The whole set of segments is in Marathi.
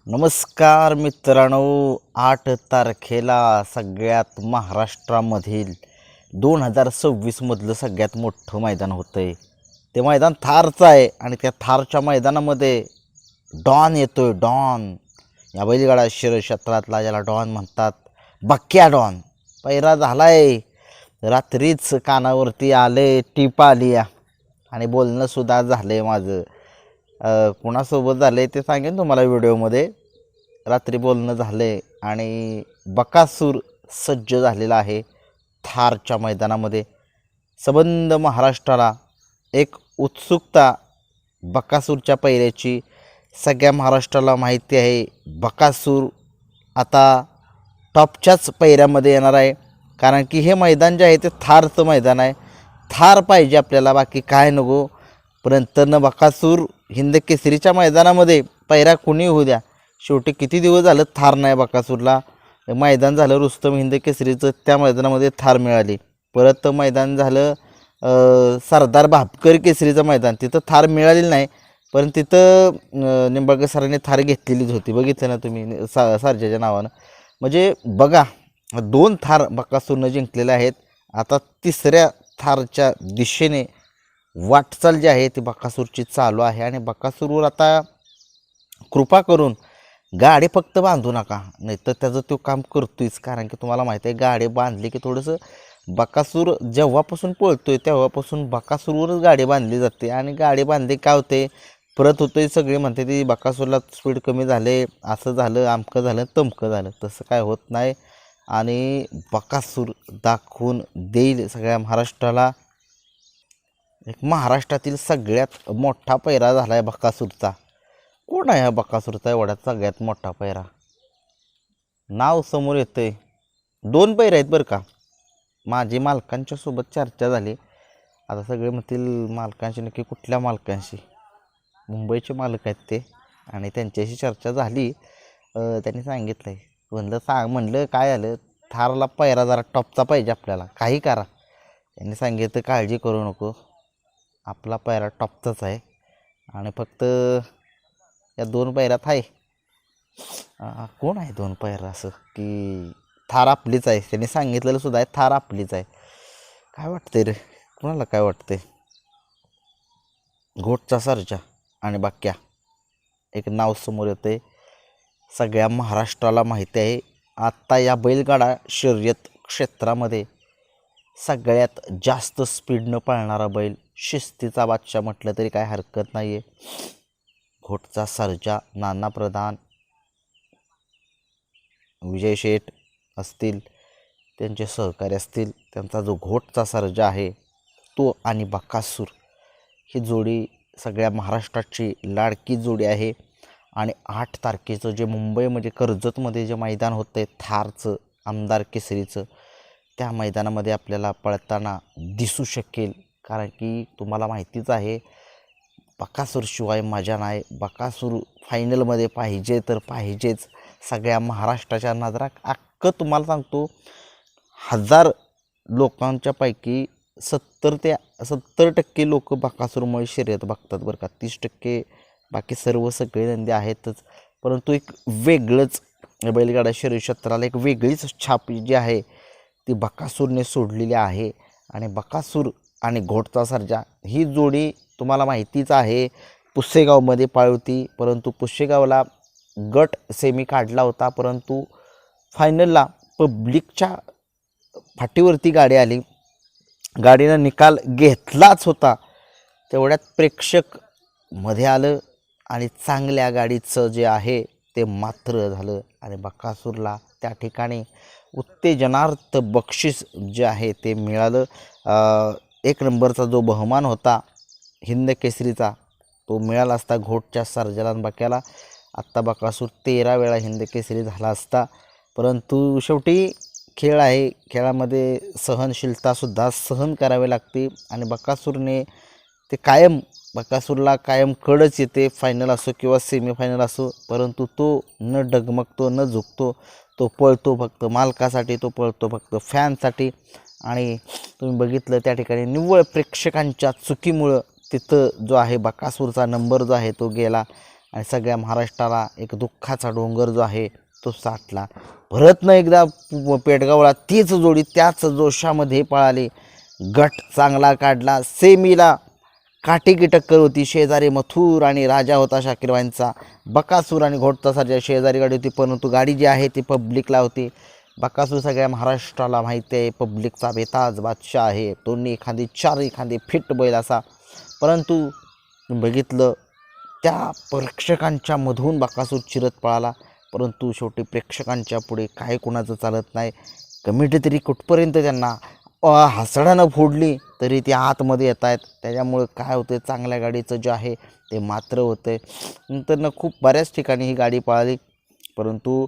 नमस्कार मित्रांनो, 8 तारखेला सगळ्यात महाराष्ट्रामधील 2026 मधलं सगळ्यात मोठं मैदान होतं आहे. ते मैदान थारचं आहे आणि त्या थारच्या मैदानामध्ये डॉन येतोय. डॉन या बैलगाडा क्षेत्रातला ज्याला डॉन म्हणतात, बक्क्या डॉन पैरा झाला आहे. रात्रीच कानावरती आले, टीप आली आणि बोलणंसुद्धा झालं आहे माझं. कुणासोबत झालं आहे ते सांगेन तुम्हाला व्हिडिओमध्ये. रात्री बोलणं झालं आहे आणि बकासूर सज्ज झालेला आहे थारच्या मैदानामध्ये. संबंध महाराष्ट्राला एक उत्सुकता बकासूरच्या पैऱ्याची सगळ्या महाराष्ट्राला माहिती आहे. बकासूर आता टॉपच्याच पैऱ्यामध्ये येणार आहे, कारण की हे मैदान जे आहे ते थारचं मैदान आहे. थार पाहिजे आपल्याला, बाकी काय नको. परंतु बकासूर हिंद केसरीच्या मैदानामध्ये पैरा कुणी होऊ द्या, शेवटी किती दिवस झालं थार नाही बकासूरला. मैदान झालं रुस्तम हिंद केसरीचं, त्या मैदानामध्ये थार मिळाली. परत मैदान झालं सरदार भापकर केसरीचं मैदान, तिथं थार मिळालेली नाही, पण तिथं निंबाळकर सरांनी थार घेतलेलीच होती. बघितलं ना तुम्ही सरजाच्या नावानं. म्हणजे बघा, 2 थार बकासूरनं जिंकलेले आहेत. आता तिसऱ्या थारच्या दिशेने वाटचाल जी आहे ती बकासूरची चालू आहे. आणि बकासूरवर आता कृपा करून गाडी फक्त बांधू नका, नाही तर त्याचं तो काम करतोयच. कारण की तुम्हाला माहिती आहे, गाडी बांधली की थोडंसं बकासूर जेव्हापासून पळतोय तेव्हापासून बकासूरवरच गाडी बांधली जाते. आणि गाडी बांधली काय होते, परत होतोय. सगळे म्हणते ती बकासूरला स्पीड कमी झाले, असं झालं, आमकं झालं, तमकं झालं. तसं काय होत नाही. आणि बकासूर दाखवून देईल सगळ्या महाराष्ट्राला. एक महाराष्ट्रातील सगळ्यात मोठा पैरा झाला आहे बकासूरचा. कोण आहे हा बकासूरचा एवढा सगळ्यात मोठा पैरा? नाव समोर येतंय. 2 पैरे आहेत बरं का. माझी मालकांच्या सोबत चर्चा झाली. आता सगळे म्हणतील मालकांशी, नक्की कुठल्या मालकांशी? मुंबईचे मालक आहेत ते, आणि त्यांच्याशी चर्चा झाली. त्यांनी सांगितलं आहे. म्हणलं काय आलं, थारला पैरा जरा टॉपचा पाहिजे आपल्याला, काही करा. त्यांनी सांगितलं काळजी करू नको, आपला पैरा टॉपचाच आहे. आणि फक्त या 2 पैरात आहे. कोण आहे 2 पैरा असं की थार आपलीच आहे? त्यांनी सांगितलेलं सुद्धा आहे थार आपलीच आहे. काय वाटतंय रे, कोणाला काय वाटतंय? घोटचा सरजा आणि बाक्या एक नाव समोर येते. सगळ्या महाराष्ट्राला माहिती आहे, आत्ता या बैलगाडा शर्यत क्षेत्रामध्ये सगळ्यात जास्त स्पीडनं पळणारा बैल, शिस्तीचा बादशाह म्हटलं तरी काय हरकत नाही आहे. घोटचा सर्जा, नाना प्रधान, विजय शेठ असतील, त्यांचे सहकारी असतील, त्यांचा जो घोटचा सर्जा आहे तो आणि बकासूर, ही जोडी सगळ्या महाराष्ट्राची लाडकी जोडी आहे. आणि 8 तारखेचं जे मुंबईमध्ये कर्जतमध्ये जे मैदान होतं आहे थारचं, आमदार केसरीचं, त्या मैदानामध्ये आपल्याला पळताना दिसू शकेल. कारण की तुम्हाला माहितीच आहे, बकासूरशिवाय मजा नाही. बकासूर फायनलमध्ये पाहिजे तर पाहिजेच. सगळ्या महाराष्ट्राच्या नजरा अख्खं तुम्हाला सांगतो, 1000 लोकांच्यापैकी 70% लोक बकासूरमुळे शर्यत बघतात बरं का. 30% बाकी सगळे नंदी आहेतच. परंतु एक वेगळंच बैलगाडा शर्यत क्षेत्राला एक वेगळीच छाप जी आहे ती बकासूरने सोडलेली आहे. आणि बकासूर आणि घोटचा सर्जा ही जोडी तुम्हाला माहितीच आहे, पुसेगावमध्ये पाळवती. परंतु पुसेगावला गट सेमी काढला होता, परंतु फायनलला पब्लिकच्या फाटीवरती गाडी आली. गाडीनं निकाल घेतलाच होता, तेवढ्यात प्रेक्षक मध्ये आलं आणि चांगल्या गाडीचं जे आहे ते मात्र झालं. आणि बकासूरला त्या ठिकाणी उत्तेजनार्थ बक्षीस जे आहे ते मिळालं. 1 नंबरचा जो बहुमान होता हिंद केसरीचा तो मिळाला असता घोटच्या सर्जाला आणि बक्याला. आत्ता बकासूर 13 वेळा हिंद केसरी झाला असता. परंतु शेवटी खेळ आहे, खेळामध्ये सहनशीलतासुद्धा सहन करावी लागते. आणि बकासूरने ते बकासूरला कायम कडच येते, फायनल असो किंवा सेमीफायनल असो. परंतु तो न डगमगतो, न झुकतो, तो पळतो फक्त मालकासाठी, तो पळतो फक्त फॅनसाठी. आणि तुम्ही बघितलं त्या ठिकाणी निव्वळ प्रेक्षकांच्या चुकीमुळं तिथं जो आहे बकासूरचा नंबर जो आहे तो गेला. आणि सगळ्या महाराष्ट्राला एक दुःखाचा डोंगर जो आहे तो साठला. परत एकदा पेडगावला तीच जोडी त्याच जोशामध्ये पळाली, गट चांगला काढला. सेमीला काटेकी टक्कर होती, शेजारी मथुर आणि राजा होता शाकीरबाईंचा. बकासूर आणि घोटचा सर्जा शेजारी गाडी होती, परंतु गाडी जी आहे ती पब्लिकला होती. बकासूर सगळ्या महाराष्ट्राला माहिती आहे पब्लिकचा बेताज बादशाह आहे, दोन्ही एखादी चार एखादी फिट बैल असा. परंतु बघितलं त्या प्रेक्षकांच्या मधून बकासूर चिरत पळाला, परंतु शेवटी प्रेक्षकांच्या पुढे काय कोणाचं चालत नाही. कमिटी तरी कुठपर्यंत त्यांना हसडानं फोडली तरी ते आतमध्ये येत आहेत. त्याच्यामुळं काय होतं, चांगल्या गाडीचं जे आहे ते मात्र होतं आहे. नंतर खूप बऱ्याच ठिकाणी ही गाडी पळाली, परंतु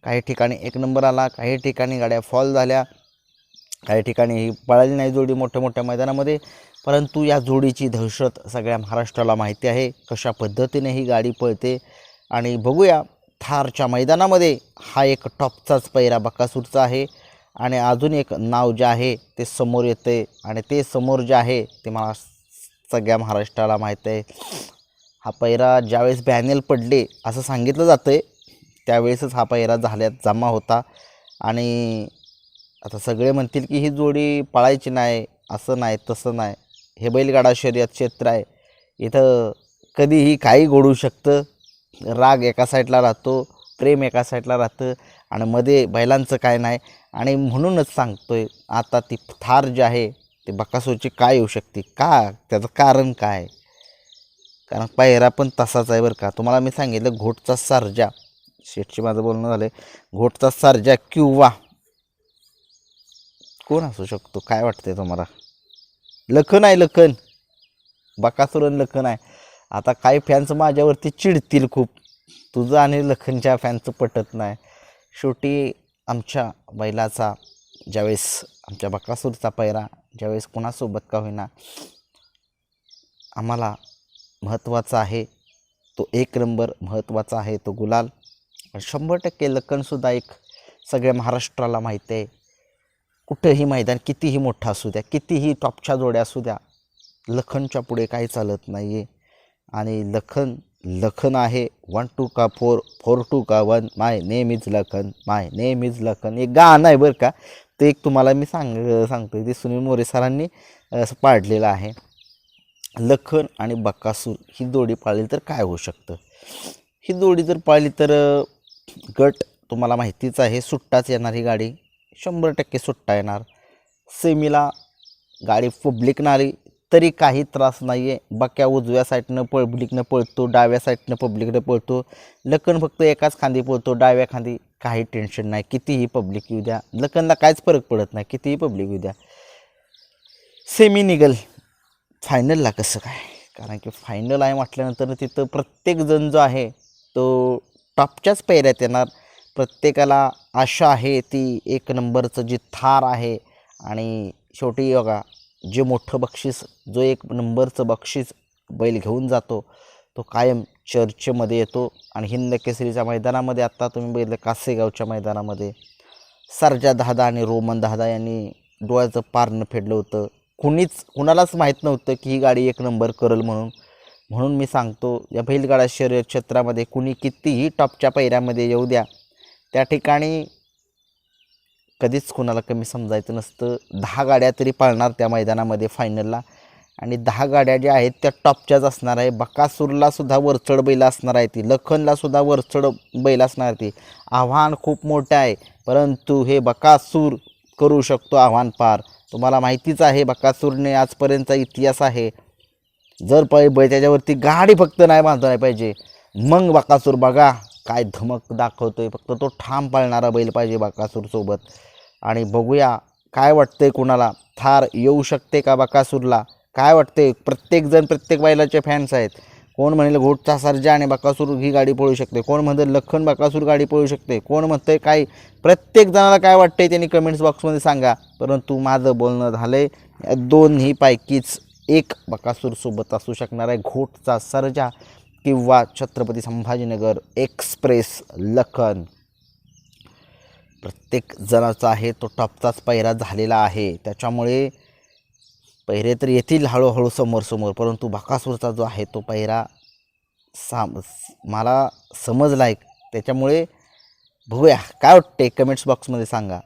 काही ठिकाणी एक नंबर आला, काही ठिकाणी गाड्या फॉल झाल्या, काही ठिकाणी ही पळाली नाही जोडी मोठ्या मोठ्या मैदानामध्ये. परंतु या जोडीची दहशत सगळ्या महाराष्ट्राला माहिती आहे, कशा पद्धतीने ही गाडी पळते. आणि बघूया थारच्या मैदानामध्ये हा एक टॉपचाच पैरा बकासूरचा आहे. आणि अजून एक नाव जे आहे ते समोर येते, आणि ते समोर जे आहे ते मला सगळ्या महाराष्ट्राला माहीत आहे. हा पैरा ज्यावेळेस बॅनल पडले असं सांगितलं जातं आहे, त्यावेळेसच हा पैरा झाल्यात जमा होता. आणि आता सगळे म्हणतील की ही जोडी पळायची नाही, असं नाही तसं नाही. हे बैलगाडा शर्यत क्षेत्र आहे, इथं कधीही काही घडू शकतं. राग एका साईडला राहतो, प्रेम एका साईडला राहतं, आणि मध्ये बैलांचं काय नाही. आणि म्हणूनच सांगतोय आता ती थार जी आहे ते बकासूरची काय येऊ शकते, का त्याचं कारण काय. कारण पायरा पण तसाच आहे बरं का. तुम्हाला मी सांगितलं घोटचा सर्जा, शेठची माझं बोलणं झालं, घोटचा सर्जा किंवा कोण असू शकतो, काय वाटतंय तुम्हाला. लखन आहे, लखन, बकासूर लखन आहे. आता काही फॅन्स माझ्यावरती चिडतील खूप, तुझं आणि लखनच्या फॅनचं पटत नाही. शेवटी आमच्या बैलाचा ज्यावेळेस, आमच्या बकासूरचा पैरा ज्यावेळेस कोणासोबत का होईना, आम्हाला महत्त्वाचा आहे तो एक नंबर, महत्त्वाचा आहे तो गुलाल. 100% लखनसुद्धा एक सगळ्या महाराष्ट्राला माहिती आहे, कुठंही मैदान कितीही मोठं असू द्या, कितीही टॉपच्या जोड्या असू द्या, लखनच्या पुढे काही चालत नाही आहे. आणि लखन लखन आहे. 1 2 का 4, 4 2 का 1, my name is Lakhan, my name is Lakhan. एक गाणं आहे बरं का, ते एक तुम्हाला मी सांगतोय, ते सुनील मोरे सरांनी पाडलेलं आहे. लखन आणि बकासूर ही जोडी पाळली तर काय होऊ शकतं. ही जोडी जर पाळली तर गट तुम्हाला माहितीच आहे, सुट्टाच येणार ही गाडी, 100% सुट्टा येणार. सेमीला गाडी पब्लिकनं आली तरी काही त्रास नाही आहे. बक्या उजव्या साईडनं पब्लिकनं पळतो, डाव्या साईडनं पब्लिकनं पळतो. लखन फक्त एकाच खांदी पळतो, डाव्या खांदी, काही टेन्शन नाही. कितीही पब्लिक येऊ द्या, लखनला काहीच फरक पडत नाही, कितीही पब्लिक येऊ द्या. सेमी निघल, फायनलला कसं काय, कारण की फायनल आहे म्हटल्यानंतर तिथं प्रत्येकजण जो आहे तो टॉपच्याच पैऱ्यात येणार. प्रत्येकाला आशा आहे ती एक नंबरचं जी थार आहे. आणि शेवटी बघा, जे मोठं बक्षीस, जो एक नंबरचं बक्षीस बैल घेऊन जातो तो कायम चर्चेमध्ये येतो. आणि हिंद केसरीच्या मैदानामध्ये आत्ता तुम्ही बघितलं कासेगावच्या मैदानामध्ये सर्जा दादा आणि रोमन दादा यांनी डोळ्याचं पारणं फेडलं होतं. कुणालाच माहीत नव्हतं की ही गाडी एक नंबर करेल म्हणून मी सांगतो, या बैलगाडा शर्यत क्षेत्रामध्ये कुणी कितीही टॉपच्या पैऱ्यामध्ये येऊ द्या, त्या ठिकाणी कधीच कुणाला कमी समजायचं नसतं. 10 गाड्या तरी पाळणार त्या मैदानामध्ये फायनलला, आणि 10 गाड्या ज्या आहेत त्या टॉपच्याच असणार आहे. बकासूरलासुद्धा वरचढ बैल असणार आहे ती, लखनलासुद्धा वरचढ बैल असणार ती. आव्हान खूप मोठं आहे, परंतु हे बकासूर करू शकतो आव्हान पार. तुम्हाला माहितीच आहे बकासूरने आजपर्यंतचा इतिहास आहे. जर त्याच्यावरती गाडी फक्त नाही बांधली पाहिजे, मग बकासूर बघा काय धमक दाखवतोय. फक्त तो ठाम पाळणारा बैल पाहिजे बकासूरसोबत. आणि बघूया काय वाटतंय, कुणाला थार येऊ शकते का बकासूरला, काय वाटते. प्रत्येकजण प्रत्येक बैलाचे फॅन्स आहेत. कोण म्हणेल घोटचा सर्जा आणि बकासूर ही गाडी पळू शकते, कोण म्हणतं लखन बकासूर गाडी पळू शकते, कोण म्हणतंय काय. प्रत्येक जणाला काय वाटतंय त्यांनी कमेंट्स बॉक्समध्ये सांगा. परंतु माझं बोलणं झालंय, या दोन्हीपैकीच एक बकासूरसोबत असू शकणार आहे, घोटचा सर्जा किंवा छत्रपती संभाजीनगर एक्सप्रेस लखन. प्रत्येक जणाचा आहे तो टॉपचाच पैरा झालेला आहे. त्याच्यामुळे पैरे तर येतील हळूहळू समोर, परंतु बकासूरचा जो आहे तो पैरा मला समजला आहे. त्याच्यामुळे बघूया काय वाटते कमेंट्स बॉक्समध्ये सांगा.